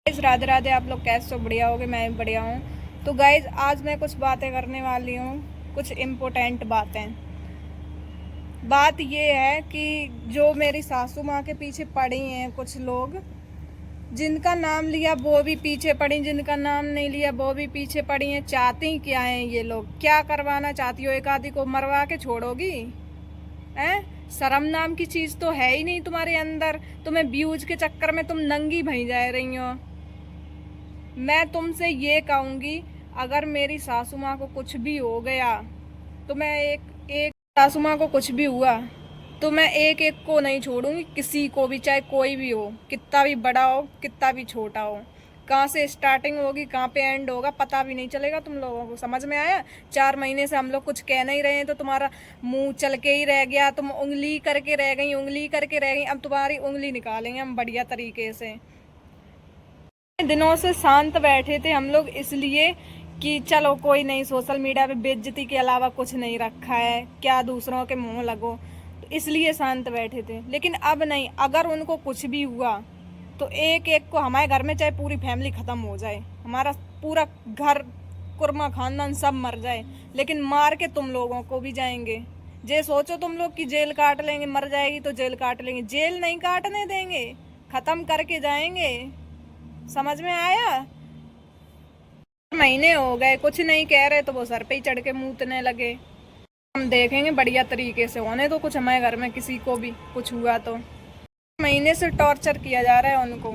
Guys Radhe Radhe. आप लोग कैसे हो? बढ़िया होगे? मैं भी बढ़िया हूँ। तो गाइज आज मैं कुछ बातें करने वाली हूँ, कुछ इम्पोर्टेंट बातें। बात ये है कि जो मेरी सासू माँ के पीछे पड़ी हैं कुछ लोग, जिनका नाम लिया वो भी पीछे पड़ी, जिनका नाम नहीं लिया वो भी पीछे पड़ी हैं। चाहती क्या हैं ये लोग? क्या करवाना चाहती हो? एक आदि को मरवा के छोड़ोगी? हैं? शर्म नाम की चीज़ तो है ही नहीं तुम्हारे अंदर। तुम्हें व्यूज के चक्कर में तुम नंगी भई जा रही हो। मैं तुमसे ये कहूँगी, अगर मेरी सासू माँ को कुछ भी हो गया तो मैं एक एक सासू माँ को कुछ भी हुआ तो मैं एक एक को नहीं छोड़ूंगी, किसी को भी, चाहे कोई भी हो, कितना भी बड़ा हो कितना भी छोटा हो। कहाँ से स्टार्टिंग होगी कहाँ पे एंड होगा पता भी नहीं चलेगा तुम लोगों को। समझ में आया? 4 महीने से हम लोग कुछ कह नहीं रहे हैं तो तुम्हारा मुंह चल के ही रह गया। तुम उंगली करके रह गई, उंगली करके रह गई। अब तुम्हारी उंगली निकालेंगे हम बढ़िया तरीके से। दिनों से शांत बैठे थे हम लोग, इसलिए कि चलो कोई नहीं, सोशल मीडिया पे बेइज्जती के अलावा कुछ नहीं रखा है, क्या दूसरों के मुंह लगो, तो इसलिए शांत बैठे थे। लेकिन अब नहीं, अगर उनको कुछ भी हुआ तो एक एक को, हमारे घर में चाहे पूरी फैमिली खत्म हो जाए, हमारा पूरा घर कुर्मा खानदान सब मर जाए, लेकिन मार के तुम लोगों को भी जाएंगे। जे सोचो तुम लोग कि जेल काट लेंगे, मर जाएगी तो जेल काट लेंगे, जेल नहीं काटने देंगे, खत्म करके जाएंगे। समझ में आया? महीने हो गए कुछ नहीं कह रहे तो वो सर पे ही चढ़ के मूतने लगे। हम देखेंगे बढ़िया तरीके से, होने तो कुछ हमारे घर में किसी को भी कुछ हुआ तो। महीने से टॉर्चर किया जा रहा है उनको।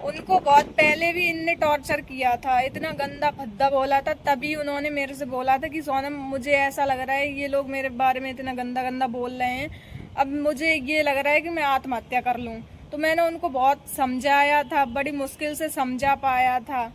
उनको बहुत पहले भी इनने टॉर्चर किया था, इतना गंदा भद्दा बोला था, तभी उन्होंने मेरे से बोला था कि सोनम मुझे ऐसा लग रहा है ये लोग मेरे बारे में इतना गंदा गंदा बोल रहे हैं, अब मुझे ये लग रहा है कि मैं आत्महत्या कर लूं। तो मैंने उनको बहुत समझाया था, बड़ी मुश्किल से समझा पाया था,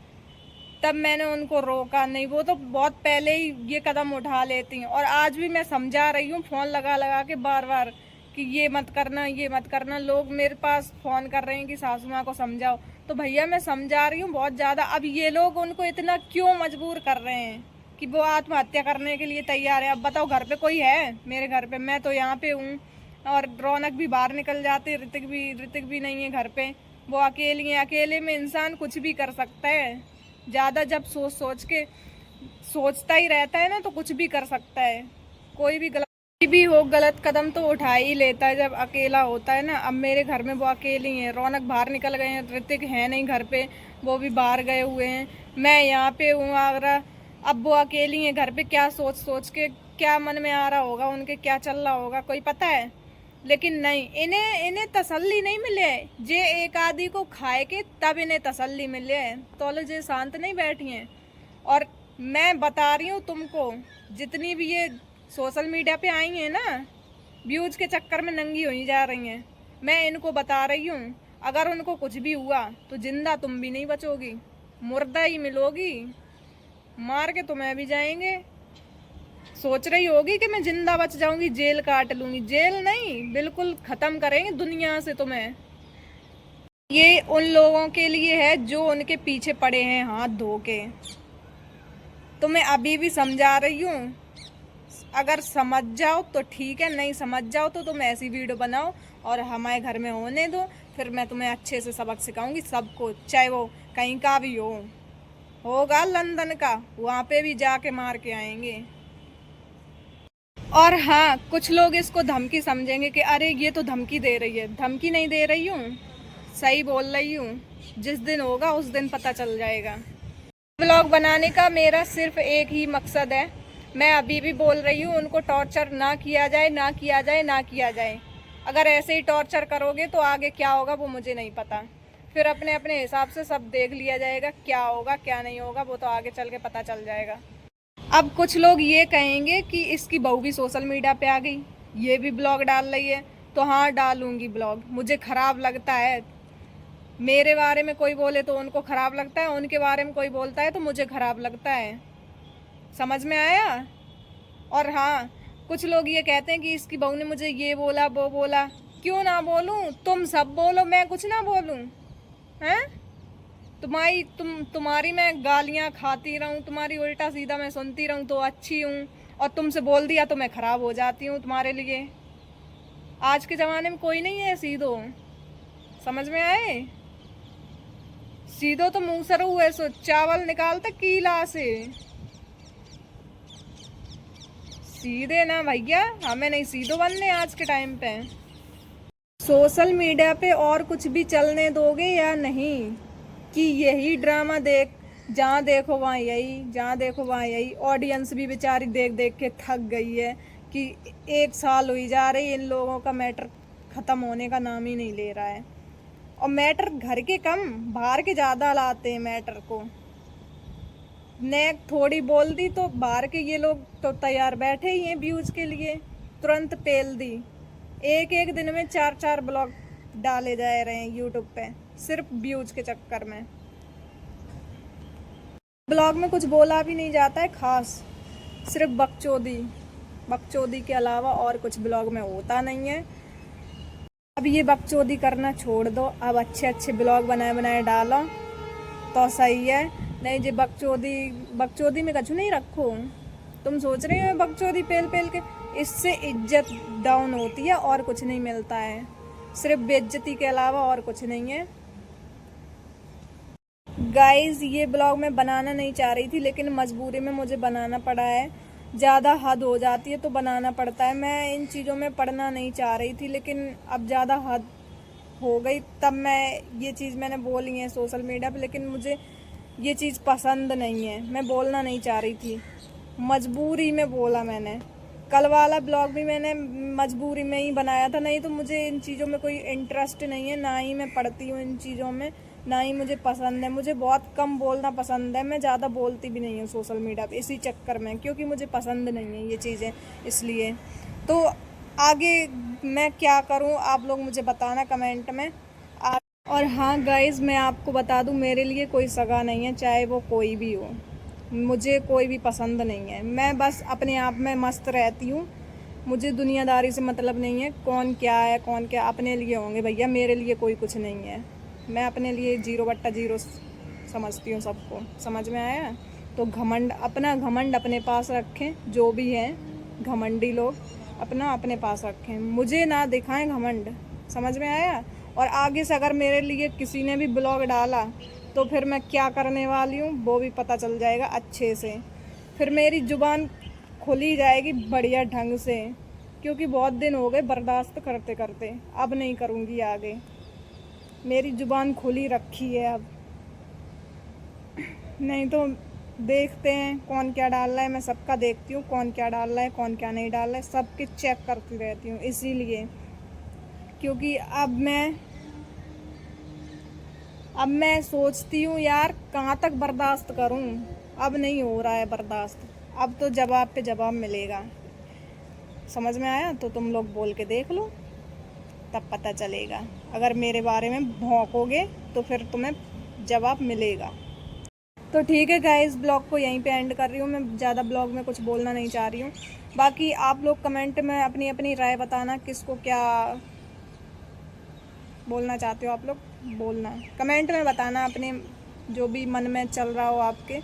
तब मैंने उनको रोका नहीं। वो तो बहुत पहले ही ये कदम उठा लेती हैं। और आज भी मैं समझा रही हूँ, फोन लगा लगा के बार बार, कि ये मत करना ये मत करना। लोग मेरे पास फोन कर रहे हैं कि सासू माँ को समझाओ, तो भैया मैं समझा रही हूँ बहुत ज्यादा। अब ये लोग उनको इतना क्यों मजबूर कर रहे हैं कि वो आत्महत्या करने के लिए तैयार है? अब बताओ, घर पे कोई है? मेरे घर पे, मैं तो यहाँ पे हूँ, और रौनक भी बाहर निकल जाती, ऋतिक भी नहीं है घर पे, वो अकेली है। अकेले में इंसान कुछ भी कर सकता है। ज्यादा जब सोच सोच के सोचता ही रहता है ना तो कुछ भी कर सकता है। कोई भी हो, गलत कदम तो उठा ही लेता है जब अकेला होता है ना। अब मेरे घर में वो अकेली हैं, रौनक बाहर निकल गए हैं, ऋतिक है नहीं घर पे, वो भी बाहर गए हुए हैं, मैं यहाँ पे हूँ आगरा। अब वो अकेली हैं घर पे, क्या सोच सोच के क्या मन में आ रहा होगा उनके, क्या चल रहा होगा, कोई पता है? लेकिन नहीं, इन्हें इन्हें तसल्ली नहीं मिले है। जे एक आदि को खाए के तब इन्हें तसल्ली मिले है, तो जे शांत नहीं बैठी हैं। और मैं बता रही हूँ तुमको, जितनी भी ये सोशल मीडिया पे आई हैं ना, व्यूज के चक्कर में नंगी हुई जा रही हैं, मैं इनको बता रही हूँ, अगर उनको कुछ भी हुआ तो जिंदा तुम भी नहीं बचोगी, मुर्दा ही मिलोगी, मार के तुम्हें भी जाएंगे। सोच रही होगी कि मैं जिंदा बच जाऊंगी, जेल काट लूंगी, जेल नहीं, बिल्कुल खत्म करेंगे दुनिया से तुम्हें। ये उन लोगों के लिए है जो उनके पीछे पड़े हैं हाथ धो के। तो मैं अभी भी समझा रही हूँ, अगर समझ जाओ तो ठीक है, नहीं समझ जाओ तो तुम ऐसी वीडियो बनाओ और हमारे घर में होने दो, फिर मैं तुम्हें अच्छे से सबक सिखाऊंगी सबको, चाहे वो कहीं का भी हो। होगा लंदन का, वहाँ पे भी जाके मार के आएंगे। और हाँ, कुछ लोग इसको धमकी समझेंगे कि अरे ये तो धमकी दे रही है। धमकी नहीं दे रही हूँ, सही बोल रही हूँ। जिस दिन होगा उस दिन पता चल जाएगा। ब्लॉग बनाने का मेरा सिर्फ एक ही मकसद है, मैं अभी भी बोल रही हूँ, उनको टॉर्चर ना किया जाए, ना किया जाए, ना किया जाए। अगर ऐसे ही टॉर्चर करोगे तो आगे क्या होगा वो मुझे नहीं पता। फिर अपने अपने हिसाब से सब देख लिया जाएगा, क्या होगा क्या नहीं होगा वो तो आगे चल के पता चल जाएगा। अब कुछ लोग ये कहेंगे कि इसकी बहू भी सोशल मीडिया पे आ गई, ये भी ब्लॉग डाल रही है, तो हाँ डालूंगी ब्लॉग। मुझे खराब लगता है, मेरे बारे में कोई बोले तो उनको खराब लगता है, उनके बारे में कोई बोलता है तो मुझे खराब लगता है। समझ में आया? और हाँ, कुछ लोग ये कहते हैं कि इसकी बहू ने मुझे ये बोला वो बोला। क्यों ना बोलूं? तुम सब बोलो, मैं कुछ ना बोलूं? हैं? तुम्हारी मैं गालियां खाती रहूं, तुम्हारी उल्टा सीधा मैं सुनती रहूं तो अच्छी हूं, और तुमसे बोल दिया तो मैं खराब हो जाती हूँ तुम्हारे लिए। आज के जमाने में कोई नहीं है सीधो। समझ में आए? सीधो तो मुंह सर हुए सो चावल निकालता कीला से। सीधे ना भैया, हमें नहीं सीधो बनने आज के टाइम पे। सोशल मीडिया पे और कुछ भी चलने दोगे या नहीं, कि यही ड्रामा देख, जहाँ देखो वहाँ यही, जहाँ देखो वहाँ यही। ऑडियंस भी बेचारी देख देख के थक गई है कि 1 साल हुई जा रही, इन लोगों का मैटर ख़त्म होने का नाम ही नहीं ले रहा है। और मैटर घर के कम बाहर के ज़्यादा लाते हैं मैटर को। ने थोड़ी बोल दी तो बाहर के ये लोग तो तैयार बैठे ही हैं व्यूज के लिए, तुरंत पेल दी। एक एक दिन में 4-4 ब्लॉग डाले जा रहे हैं यूट्यूब पे, सिर्फ व्यूज के चक्कर में। ब्लॉग में कुछ बोला भी नहीं जाता है खास, सिर्फ बकचोदी। बकचोदी के अलावा और कुछ ब्लॉग में होता नहीं है। अब ये बकचोदी करना छोड़ दो, अब अच्छे अच्छे ब्लॉग बनाए बनाए डालो तो सही है। नहीं जी बकचोदी में कछु नहीं रखो। तुम सोच रहे हो बकचोदी पेल पेल के, इससे इज्जत डाउन होती है और कुछ नहीं मिलता है, सिर्फ बेइज्जती के अलावा और कुछ नहीं है। गाइज ये ब्लॉग मैं बनाना नहीं चाह रही थी, लेकिन मजबूरी में मुझे बनाना पड़ा है। ज़्यादा हद हो जाती है तो बनाना पड़ता है। मैं इन चीज़ों में पढ़ना नहीं चाह रही थी, लेकिन अब ज़्यादा हद हो गई, तब मैं ये चीज़ मैंने बोली है सोशल मीडिया पे। लेकिन मुझे ये चीज़ पसंद नहीं है, मैं बोलना नहीं चाह रही थी, मजबूरी में बोला मैंने। कल वाला ब्लॉग भी मैंने मजबूरी में ही बनाया था, नहीं तो मुझे इन चीज़ों में कोई इंटरेस्ट नहीं है, ना ही मैं पढ़ती हूँ इन चीज़ों में, ना ही मुझे पसंद है। मुझे बहुत कम बोलना पसंद है, मैं ज़्यादा बोलती भी नहीं हूँ सोशल मीडिया पे इसी चक्कर में, क्योंकि मुझे पसंद नहीं है ये चीज़ें, इसलिए। तो आगे मैं क्या करूँ आप लोग मुझे बताना कमेंट में। और हाँ गाइज़ मैं आपको बता दूँ, मेरे लिए कोई सगा नहीं है, चाहे वो कोई भी हो, मुझे कोई भी पसंद नहीं है। मैं बस अपने आप में मस्त रहती हूँ, मुझे दुनियादारी से मतलब नहीं है, कौन क्या है कौन क्या, अपने लिए होंगे भैया, मेरे लिए कोई कुछ नहीं है। मैं अपने लिए 0/0 समझती हूँ सबको, समझ में आया। तो घमंड अपने पास रखें, जो भी है घमंडी लोग अपना अपने पास रखें, मुझे ना दिखाएं घमंड, समझ में आया। और आगे से अगर मेरे लिए किसी ने भी ब्लॉग डाला तो फिर मैं क्या करने वाली हूँ वो भी पता चल जाएगा अच्छे से। फिर मेरी ज़ुबान खुली जाएगी बढ़िया ढंग से, क्योंकि बहुत दिन हो गए बर्दाश्त करते करते, अब नहीं करूँगी आगे। मेरी ज़ुबान खुली रखी है अब, नहीं तो देखते हैं कौन क्या डाल रहा है। मैं सबका देखती हूँ कौन क्या डाल रहा है कौन क्या नहीं डाल रहा है, सबके चेक करती रहती हूँ, इसीलिए। क्योंकि अब मैं सोचती हूँ यार कहाँ तक बर्दाश्त करूँ, अब नहीं हो रहा है बर्दाश्त, अब तो जवाब पे जवाब मिलेगा। समझ में आया तो तुम लोग बोल के देख लो, तब पता चलेगा। अगर मेरे बारे में भौंकोगे तो फिर तुम्हें जवाब मिलेगा। तो ठीक है गाइस, ब्लॉग को यहीं पे एंड कर रही हूँ मैं, ज़्यादा ब्लॉग में कुछ बोलना नहीं चाह रही हूँ। बाकी आप लोग कमेंट में अपनी अपनी राय बताना, किसको क्या बोलना चाहते हो आप लोग, बोलना कमेंट में बताना, अपने जो भी मन में चल रहा हो आपके,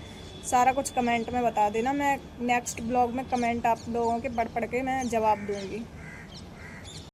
सारा कुछ कमेंट में बता देना। मैं नेक्स्ट ब्लॉग में कमेंट आप लोगों के पढ़ के मैं जवाब दूँगी।